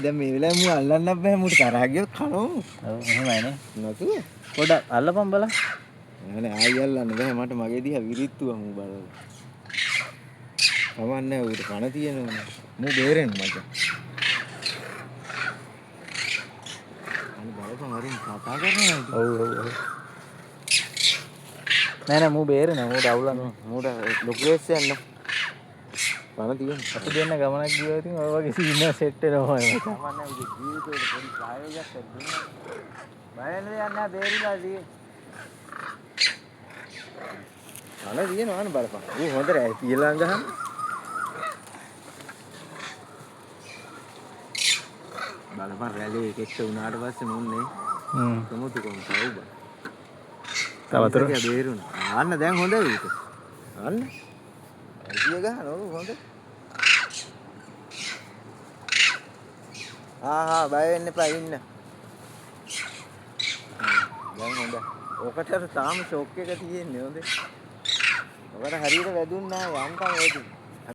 දැන් මේ වෙලාවේ මු අල්ලන්න බෑ මුට තරහ ගියොත් කනෝ. ඔව් එහෙමයිනේ. නතුව. පොඩ්ඩක් අල්ලපන් බලන්න. නෑ ආයි අල්ලන්න බෑ මට මගේ දිහා විරිත්තුව මු බලලා. කවන්නේ උඩ කන තියෙනවනේ. මු බේරෙන්න මචං. අනේ බලපන් හරින් කතා කරනවා. ඔව් ඔව් ඔව්. නෑ මූ බේරෙනවා. මූට අවුලක් නෑ. මූට ලොකු වෙස්සයක් නෑ. කන තියෙන. අපි දෙන්න ගමනක් ගියා ඉතින් ඔය වගේ සීන් එක සෙට් වෙනවා. කවන්නේ උදේ ජීවිතේට පොඩි ප්‍රායෝගයක් දුන්නා. බයන්න දෙයක් නෑ බේරිලා තියෙන්නේ. කන තියෙනවා නේ බලපන්. ඌ හොඳට කියලා ගහන්න. බලපන් රැළේ එකෙක්ට වුණාට පස්සේ මොන්නේ කොමුතු කොම් තව බා. තවතර බේරුණා. ආන්න දැන් හොඳයි ඒක. ආන්න. ඇයිය ගහන ඕක හොඳ. බය වෙන්න එපා ඉන්න. දැන් හොඳයි. ඔකට තාම ෂොක් එක තියෙන්නේ හොඳේ. ඔකට හරියට වැදුන්නේ නැහැ යන්තම් වැදුනේ.